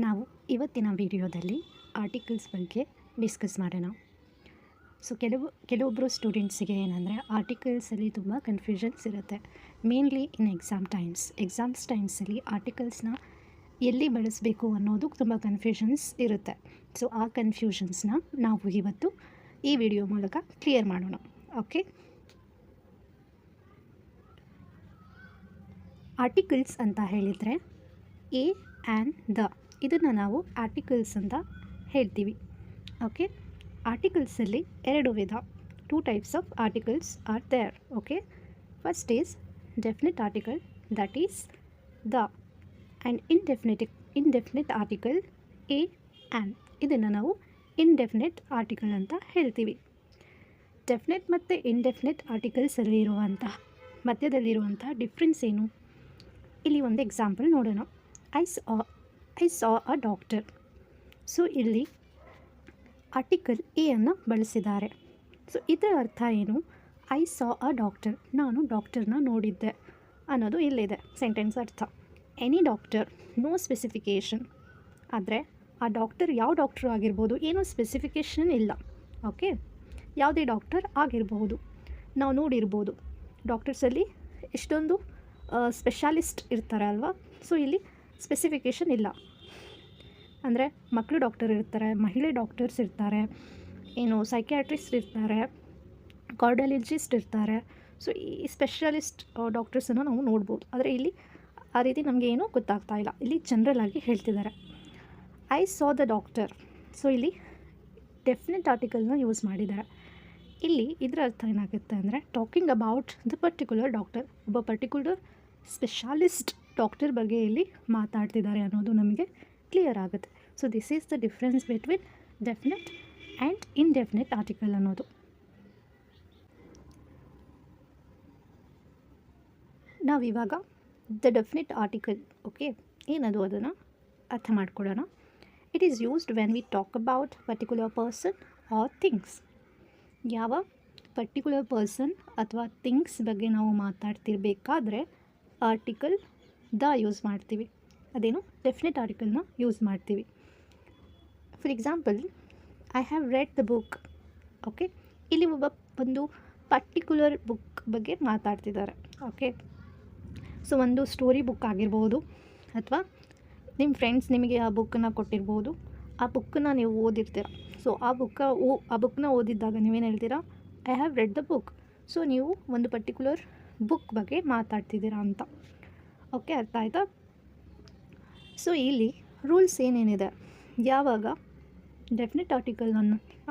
ನಾವು ಇವತ್ತಿನ ವಿಡಿಯೋದಲ್ಲಿ ಆರ್ಟಿಕಲ್ಸ್ ಬಗ್ಗೆ ಡಿಸ್ಕಸ್ ಮಾಡೋಣ. ಸೊ ಕೆಲವೊಬ್ಬರು ಸ್ಟೂಡೆಂಟ್ಸಿಗೆ ಏನಂದರೆ ಆರ್ಟಿಕಲ್ಸಲ್ಲಿ ತುಂಬ ಕನ್ಫ್ಯೂಷನ್ಸ್ ಇರುತ್ತೆ. ಮೇನ್ಲಿ ಇನ್ ಎಕ್ಸಾಮ್ಸ್ ಟೈಮ್ಸಲ್ಲಿ ಆರ್ಟಿಕಲ್ಸ್ನ ಎಲ್ಲಿ ಬಳಸಬೇಕು ಅನ್ನೋದು ತುಂಬ ಕನ್ಫ್ಯೂಷನ್ಸ್ ಇರುತ್ತೆ. ಸೊ ಆ ಕನ್ಫ್ಯೂಷನ್ಸ್ನ ನಾವು ಇವತ್ತು ಈ ವಿಡಿಯೋ ಮೂಲಕ ಕ್ಲಿಯರ್ ಮಾಡೋಣ. ಓಕೆ, ಆರ್ಟಿಕಲ್ಸ್ ಅಂತ ಹೇಳಿದರೆ ಎ ಆ್ಯಂಡ್ ದ, ಇದನ್ನು ನಾವು ಆರ್ಟಿಕಲ್ಸ್ ಅಂತ ಹೇಳ್ತೀವಿ. ಓಕೆ, ಆರ್ಟಿಕಲ್ಸಲ್ಲಿ ಎರಡು ವಿಧ, 2 types of articles are there. Okay, first is definite article, that is the, and indefinite article a and. ಇದನ್ನು ನಾವು ಇಂಡೆಫಿನೆಟ್ ಆರ್ಟಿಕಲ್ ಅಂತ ಹೇಳ್ತೀವಿ. ಡೆಫಿನೆಟ್ ಮತ್ತು ಇಂಡೆಫಿನೆಟ್ ಆರ್ಟಿಕಲ್ಸಲ್ಲಿ ಮಧ್ಯದಲ್ಲಿರುವಂಥ ಡಿಫ್ರೆನ್ಸ್ ಏನು? ಇಲ್ಲಿ ಒಂದು ಎಕ್ಸಾಂಪಲ್ ನೋಡೋಣ. I saw a doctor. So ಇಲ್ಲಿ ಆರ್ಟಿಕಲ್ ಎ ಅನ್ನು ಬಳಸಿದ್ದಾರೆ. ಸೊ ಇದರ ಅರ್ಥ ಏನು? ಐ ಸಾ ಅ ಡಾಕ್ಟರ್, ನಾನು ಡಾಕ್ಟರ್ನ ನೋಡಿದ್ದೆ ಅನ್ನೋದು ಇಲ್ಲಿದೆ ಸೆಂಟೆನ್ಸ್ ಅರ್ಥ. Any doctor, no specification. ಆದರೆ ಆ ಡಾಕ್ಟರ್ ಯಾವ ಡಾಕ್ಟ್ರು ಆಗಿರ್ಬೋದು, ಏನೂ ಸ್ಪೆಸಿಫಿಕೇಷನ್ ಇಲ್ಲ. ಓಕೆ, ಯಾವುದೇ ಡಾಕ್ಟರ್ ಆಗಿರ್ಬೋದು, ನಾವು ನೋಡಿರ್ಬೋದು ಡಾಕ್ಟರ್ಸಲ್ಲಿ ಎಷ್ಟೊಂದು ಸ್ಪೆಷಾಲಿಸ್ಟ್ ಇರ್ತಾರೆ ಅಲ್ವಾ. ಸೊ ಇಲ್ಲಿ ಸ್ಪೆಸಿಫಿಕೇಷನ್ ಇಲ್ಲ. ಅಂದರೆ ಮಕ್ಕಳು ಡಾಕ್ಟರ್ ಇರ್ತಾರೆ, ಮಹಿಳೆ ಡಾಕ್ಟರ್ಸ್ ಇರ್ತಾರೆ, ಸೈಕ್ಯಾಟ್ರಿಸ್ಟ್ ಇರ್ತಾರೆ, ಕಾರ್ಡಿಯಾಲಜಿಸ್ಟ್ ಇರ್ತಾರೆ. ಸೊ ಈ ಸ್ಪೆಷಲಿಸ್ಟ್ ಡಾಕ್ಟರ್ಸನ್ನು ನಾವು ನೋಡ್ಬೋದು. ಆದರೆ ಇಲ್ಲಿ ಆ ರೀತಿ ನಮಗೆ ಏನೂ ಗೊತ್ತಾಗ್ತಾ ಇಲ್ಲ. ಇಲ್ಲಿ ಜನರಲ್ ಆಗಿ ಹೇಳ್ತಿದ್ದಾರೆ I saw the doctor. So ಇಲ್ಲಿ ಡೆಫಿನೆಟ್ ಆರ್ಟಿಕಲ್ನ ಯೂಸ್ ಮಾಡಿದ್ದಾರೆ. ಇಲ್ಲಿ ಇದರ ಅರ್ಥ ಏನಾಗುತ್ತೆ ಅಂದರೆ talking about the particular doctor, ಒಬ್ಬ ಪರ್ಟಿಕ್ಯುಲರ್ ಸ್ಪೆಷಾಲಿಸ್ಟ್ ಡಾಕ್ಟರ್ ಬಗ್ಗೆ ಇಲ್ಲಿ ಮಾತಾಡ್ತಿದ್ದಾರೆ ಅನ್ನೋದು ನಮಗೆ ಕ್ಲಿಯರ್ ಆಗುತ್ತೆ. So this is the difference between definite and indefinite article ಅನ್ನೋದು. ನಾವಿವಾಗ ದ ಡೆಫಿನೆಟ್ ಆರ್ಟಿಕಲ್, ಓಕೆ, ಏನದು ಅದನ್ನು ಅರ್ಥ ಮಾಡ್ಕೊಳ್ಳೋಣ. It is used when we talk about particular person or things. ಯಾವ ಪರ್ಟಿಕ್ಯುಲರ್ ಪರ್ಸನ್ ಅಥವಾ ಥಿಂಗ್ಸ್ ಬಗ್ಗೆ ನಾವು ಮಾತಾಡ್ತಿರ್ಬೇಕಾದ್ರೆ ಆರ್ಟಿಕಲ್ ದ ಯೂಸ್ ಮಾಡ್ತೀವಿ. ಅದೇನು ಡೆಫಿನೆಟ್ ಆರ್ಟಿಕಲ್ನ ಯೂಸ್ ಮಾಡ್ತೀವಿ. For example, I have read the book. Okay, ಇಲ್ಲಿ ಒಂದು ಪರ್ಟಿಕ್ಯುಲರ್ ಬುಕ್ ಬಗ್ಗೆ ಮಾತಾಡ್ತಿದ್ದಾರೆ. ಓಕೆ, ಸೊ ಒಂದು ಸ್ಟೋರಿ ಬುಕ್ ಆಗಿರ್ಬೋದು, ಅಥವಾ ನಿಮ್ಮ ಫ್ರೆಂಡ್ಸ್ ನಿಮಗೆ ಆ ಬುಕ್ಕನ್ನು ಕೊಟ್ಟಿರ್ಬೋದು. ಆ ಬುಕ್ಕನ್ನು ನೀವು ಓದಿರ್ತೀರ. ಸೊ ಆ ಬುಕ್ನ ಓದಿದ್ದಾಗ ನೀವೇನು ಹೇಳ್ತೀರಾ? I have read the book. So ನೀವು ಒಂದು ಪರ್ಟಿಕ್ಯುಲರ್ ಬುಕ್ ಬಗ್ಗೆ ಮಾತಾಡ್ತಿದ್ದೀರಾ ಅಂತ. ಓಕೆ, ಅರ್ಥ ಆಯಿತಾ? ಸೊ ಇಲ್ಲಿ ರೂಲ್ಸ್ ಏನೇನಿದೆ, ಯಾವಾಗ ಡೆಫಿನೆಟ್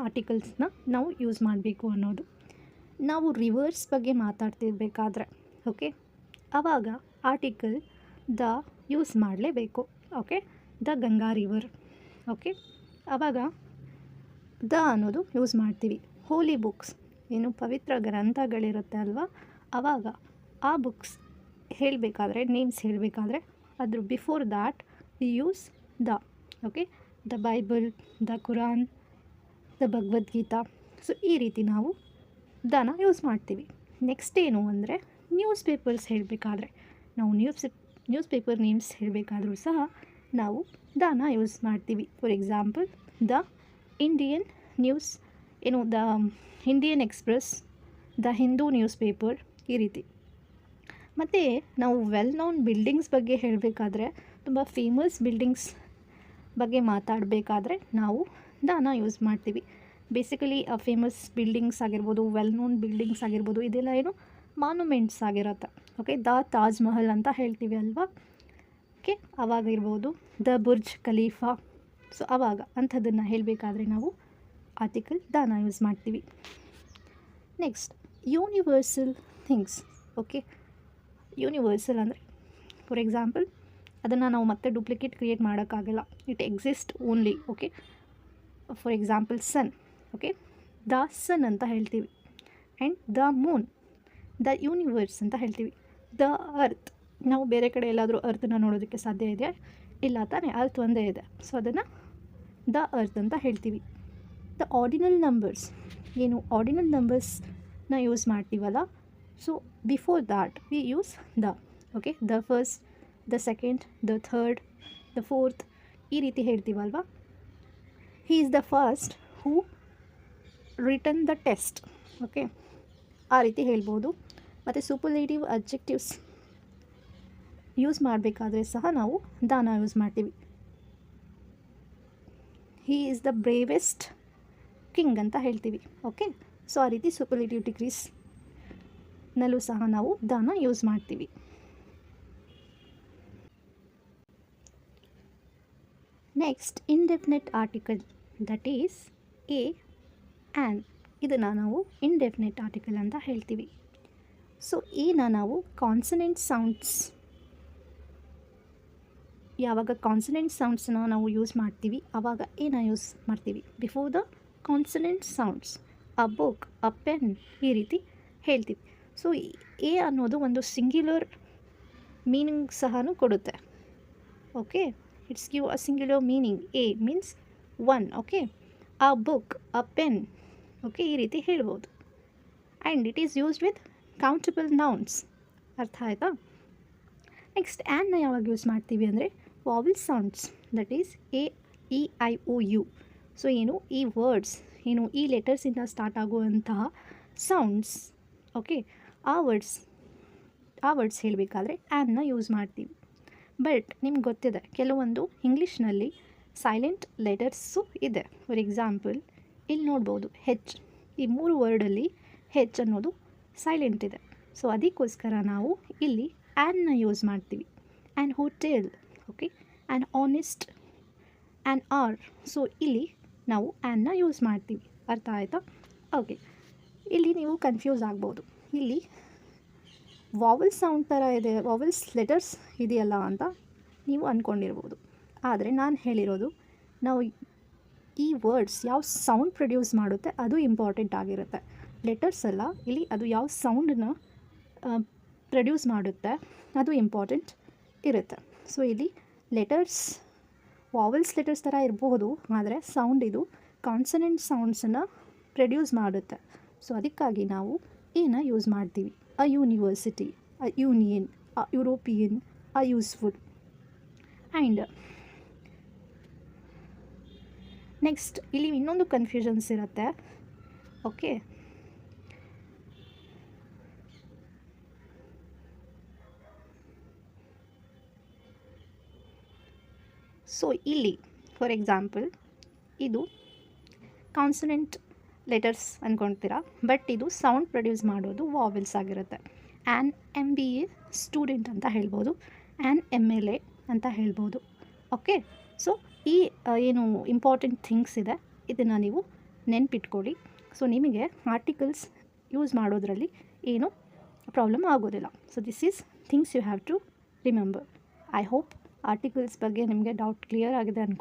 ಆರ್ಟಿಕಲ್ಸ್ನ ನಾವು ಯೂಸ್ ಮಾಡಬೇಕು ಅನ್ನೋದು. ನಾವು ರಿವರ್ಸ್ ಬಗ್ಗೆ ಮಾತಾಡ್ತಿರ್ಬೇಕಾದ್ರೆ, ಓಕೆ, ಆವಾಗ ಆರ್ಟಿಕಲ್ ದ ಯೂಸ್ ಮಾಡಲೇಬೇಕು. Okay, the Ganga river. Okay, ಆವಾಗ ದ ಅನ್ನೋದು ಯೂಸ್ ಮಾಡ್ತೀವಿ. ಹೋಲಿ ಬುಕ್ಸ್, ಪವಿತ್ರ ಗ್ರಂಥಗಳಿರುತ್ತೆ ಅಲ್ವಾ, ಆವಾಗ ಆ ಬುಕ್ಸ್ ಹೇಳಬೇಕಾದ್ರೆ, ನೇಮ್ಸ್ ಹೇಳಬೇಕಾದ್ರೆ ಅದ್ರ before that we use the. Okay, the Bible, the Quran, the Bhagavad Gita. So ಈ ರೀತಿ ನಾವು ದನ ಯೂಸ್ ಮಾಡ್ತೀವಿ. ನೆಕ್ಸ್ಟ್ ಏನು ಅಂದರೆ ನ್ಯೂಸ್ ಪೇಪರ್ಸ್ ಹೇಳಬೇಕಾದ್ರೆ, ನಾವು ನ್ಯೂಸ್ ಪೇಪರ್ ನೇಮ್ಸ್ ಹೇಳಬೇಕಾದ್ರೂ ಸಹ ನಾವು ದನ ಯೂಸ್ ಮಾಡ್ತೀವಿ. For example, the Indian news, the Indian express, the Hindu news paper, ಈ ರೀತಿ. ಮತ್ತು ನಾವು ವೆಲ್ ನೋನ್ ಬಿಲ್ಡಿಂಗ್ಸ್ ಬಗ್ಗೆ ಹೇಳಬೇಕಾದ್ರೆ, ತುಂಬ ಫೇಮಸ್ ಬಿಲ್ಡಿಂಗ್ಸ್ ಬಗ್ಗೆ ಮಾತಾಡಬೇಕಾದ್ರೆ ನಾವು ದನ ಯೂಸ್ ಮಾಡ್ತೀವಿ. ಬೇಸಿಕಲಿ ಫೇಮಸ್ ಬಿಲ್ಡಿಂಗ್ಸ್ ಆಗಿರ್ಬೋದು, ವೆಲ್ ನೋನ್ ಬಿಲ್ಡಿಂಗ್ಸ್ ಆಗಿರ್ಬೋದು, ಇದೆಲ್ಲ ಮಾನ್ಯುಮೆಂಟ್ಸ್ ಆಗಿರುತ್ತೆ. ಓಕೆ, ದ ತಾಜ್ ಮಹಲ್ ಅಂತ ಹೇಳ್ತೀವಿ ಅಲ್ವಾ. ಓಕೆ, ಅವಾಗಿರ್ಬೋದು ದ ಬುರ್ಜ್ ಖಲೀಫಾ. ಸೊ ಆವಾಗ ಅಂಥದ್ದನ್ನು ಹೇಳಬೇಕಾದ್ರೆ ನಾವು ಆರ್ಟಿಕಲ್ ದನ ಯೂಸ್ ಮಾಡ್ತೀವಿ. Next, universal things. Okay, universal ಅಂದರೆ ಫಾರ್ ಎಕ್ಸಾಂಪಲ್ ಅದನ್ನು ನಾವು ಮತ್ತೆ ಡೂಪ್ಲಿಕೇಟ್ ಕ್ರಿಯೇಟ್ ಮಾಡೋಕ್ಕಾಗಲ್ಲ. It exist only. Okay, for example sun. Okay, the sun ಅಂತ ಹೇಳ್ತೀವಿ. And the moon, the universe ಅಂತ ಹೇಳ್ತೀವಿ. ದ ಅರ್ತ್, ನಾವು ಬೇರೆ ಕಡೆ ಎಲ್ಲಾದರೂ ಅರ್ಥನ ನೋಡೋದಕ್ಕೆ ಸಾಧ್ಯ ಇದೆಯಾ? ಇಲ್ಲ ತಾನೇ, ಅರ್ತ್ ಒಂದೇ ಇದೆ. ಸೊ ಅದನ್ನು ದ ಅರ್ತ್ ಅಂತ ಹೇಳ್ತೀವಿ. ದ ಆರ್ಡಿನಲ್ ನಂಬರ್ಸ್, ಆರ್ಡಿನಲ್ ನಂಬರ್ಸ್ನ ಯೂಸ್ ಮಾಡ್ತೀವಲ್ಲ, so before that we use the. Okay, the first, the second, the third, the fourth, ಈ ರೀತಿ ಹೇಳ್ತೀವಲ್ವ, he is the first who written the test. Okay, ಆ ರೀತಿ ಹೇಳ್ಬೋದು. ಮತ್ತು ಸೂಪರ್ಲೇಟಿವ್ ಅಡ್ಜೆಕ್ಟಿವ್ಸ್ ಯೂಸ್ ಮಾಡಬೇಕಾದ್ರೆ ಸಹ ನಾವು ದಾನ ಯೂಸ್ ಮಾಡ್ತೀವಿ. ಹಿ ಈಸ್ ದ ಬ್ರೇವೆಸ್ಟ್ ಕಿಂಗ್ ಅಂತ ಹೇಳ್ತೀವಿ. ಓಕೆ, ಸೊ ಆ ರೀತಿ ಸೂಪರ್ಲೇಟಿವ್ ಡಿಗ್ರೀಸ್ ನಲ್ಲೂ ಸಹ ನಾವು ದಾನ ಯೂಸ್ ಮಾಡ್ತೀವಿ. Next indefinite article, that is A an. ಇದನ್ನು ನಾವು ಇಂಡೆಫಿನೆಟ್ ಆರ್ಟಿಕಲ್ ಅಂತ ಹೇಳ್ತೀವಿ. ಸೊ ಏನ ನಾವು ಕಾನ್ಸನೆಂಟ್ ಸೌಂಡ್ಸ್, ಯಾವಾಗ ಕಾನ್ಸನೆಂಟ್ ಸೌಂಡ್ಸನ್ನ ನಾವು ಯೂಸ್ ಮಾಡ್ತೀವಿ ಆವಾಗ ಏನ ಯೂಸ್ ಮಾಡ್ತೀವಿ? Before the consonant sounds, a book, a pen, ಈ ರೀತಿ ಹೇಳ್ತೀವಿ. ಸೊ ಎ ಅನ್ನೋದು ಒಂದು ಸಿಂಗ್ಯುಲರ್ ಮೀನಿಂಗ್ ಸಹ ಕೊಡುತ್ತೆ. Okay, it's give a singular meaning. A means one. Okay, a book, a pen. Okay, ಈ ರೀತಿ ಹೇಳ್ಬೋದು. And it is used with countable nouns. ಅರ್ಥ ಆಯಿತಾ? ನೆಕ್ಸ್ಟ್ ಆ್ಯನ್ನ ಯಾವಾಗ ಯೂಸ್ ಮಾಡ್ತೀವಿ ಅಂದರೆ vowel sounds, that is A, E, I, O, U. So ಏನು ಈ ವರ್ಡ್ಸ್, ಏನು ಈ ಲೆಟರ್ಸಿಂದ ಸ್ಟಾರ್ಟ್ ಆಗುವಂತಹ ಸೌಂಡ್ಸ್. ಓಕೆ, ಆ ವರ್ಡ್ಸ್ ಹೇಳಬೇಕಾದ್ರೆ ಆ್ಯನ್ನ ಯೂಸ್ ಮಾಡ್ತೀವಿ. ಬಟ್ ನಿಮ್ಗೆ ಗೊತ್ತಿದೆ ಕೆಲವೊಂದು ಇಂಗ್ಲೀಷ್ನಲ್ಲಿ ಸೈಲೆಂಟ್ ಲೆಟರ್ಸು ಇದೆ. ಫಾರ್ ಎಕ್ಸಾಂಪಲ್ ಇಲ್ಲಿ ನೋಡ್ಬೋದು ಹೆಚ್. ಈ 3 ವರ್ಡಲ್ಲಿ ಹೆಚ್ ಅನ್ನೋದು ಸೈಲೆಂಟ್ ಇದೆ. ಸೊ ಅದಕ್ಕೋಸ್ಕರ ನಾವು ಇಲ್ಲಿ ಆ್ಯನ್ನ ಯೂಸ್ ಮಾಡ್ತೀವಿ. An hotel, okay, an honest, an hour. So ಇಲ್ಲಿ ನಾವು ಆ್ಯನ್ನ ಯೂಸ್ ಮಾಡ್ತೀವಿ. ಅರ್ಥ ಆಯಿತಾ? ಓಕೆ, ಇಲ್ಲಿ ನೀವು ಕನ್ಫ್ಯೂಸ್ ಆಗ್ಬೋದು, ಇಲ್ಲಿ ವಾವೆಲ್ ಸೌಂಡ್ ಥರ ಇದೆ, ವಾವೆಲ್ಸ್ ಲೆಟರ್ಸ್ ಇದೆಯಲ್ಲ ಅಂತ ನೀವು ಅಂದ್ಕೊಂಡಿರ್ಬೋದು. ಆದರೆ ನಾನು ಹೇಳಿರೋದು, ನಾವು ಈ ವರ್ಡ್ಸ್ ಯಾವ ಸೌಂಡ್ ಪ್ರೊಡ್ಯೂಸ್ ಮಾಡುತ್ತೆ ಅದು ಇಂಪಾರ್ಟೆಂಟ್ ಆಗಿರುತ್ತೆ. ಲೆಟರ್ಸ್ ಅಲ್ಲ, ಇಲ್ಲಿ ಅದು ಯಾವ ಸೌಂಡನ್ನು ಪ್ರೊಡ್ಯೂಸ್ ಮಾಡುತ್ತೆ ಅದು ಇಂಪಾರ್ಟೆಂಟ್ ಇರುತ್ತೆ. ಸೊ ಇಲ್ಲಿ ಲೆಟರ್ಸ್ ವಾವೆಲ್ಸ್ ಲೆಟರ್ಸ್ ಥರ ಇರಬಹುದು, ಆದರೆ ಸೌಂಡ್ ಇದು ಕಾನ್ಸನೆಂಟ್ ಸೌಂಡ್ಸನ್ನು ಪ್ರೊಡ್ಯೂಸ್ ಮಾಡುತ್ತೆ. ಸೊ ಅದಕ್ಕಾಗಿ ನಾವು ಏನ ಯೂಸ್ ಮಾಡ್ತೀವಿ? A university, a union, a European, a useful. And next ಇಲ್ಲಿ ಇನ್ನೊಂದು ಕನ್ಫ್ಯೂಷನ್ಸ್ ಇರುತ್ತೆ. ಓಕೆ, ಸೊ ಇಲ್ಲಿ ಫಾರ್ ಎಕ್ಸಾಂಪಲ್ ಇದು ಕಾನ್ಸನೆಂಟ್ ಲೆಟರ್ಸ್ ಅಂದ್ಕೊಳ್ತೀರಾ, ಬಟ್ ಇದು ಸೌಂಡ್ ಪ್ರೊಡ್ಯೂಸ್ ಮಾಡೋದು ವಾವೆಲ್ಸ್ ಆಗಿರುತ್ತೆ. ಆ್ಯನ್ MBA ಸ್ಟೂಡೆಂಟ್ ಅಂತ ಹೇಳ್ಬೋದು, ಆ್ಯನ್ MLA ಅಂತ ಹೇಳ್ಬೋದು. ಓಕೆ, ಸೊ ಈ ಏನು ಇಂಪಾರ್ಟೆಂಟ್ ಥಿಂಗ್ಸ್ ಇದೆ ಇದನ್ನು ನೀವು ನೆನ್ಪಿಟ್ಕೊಳ್ಳಿ. ಸೊ ನಿಮಗೆ ಆರ್ಟಿಕಲ್ಸ್ ಯೂಸ್ ಮಾಡೋದ್ರಲ್ಲಿ ಏನು ಪ್ರಾಬ್ಲಮ್ ಆಗೋದಿಲ್ಲ. So this is things you have to remember. I hope articles ಬಗ್ಗೆ ನಿಮಗೆ ಡೌಟ್ ಕ್ಲಿಯರ್ ಆಗಿದೆ ಅಂದ್ಕೊಂಡು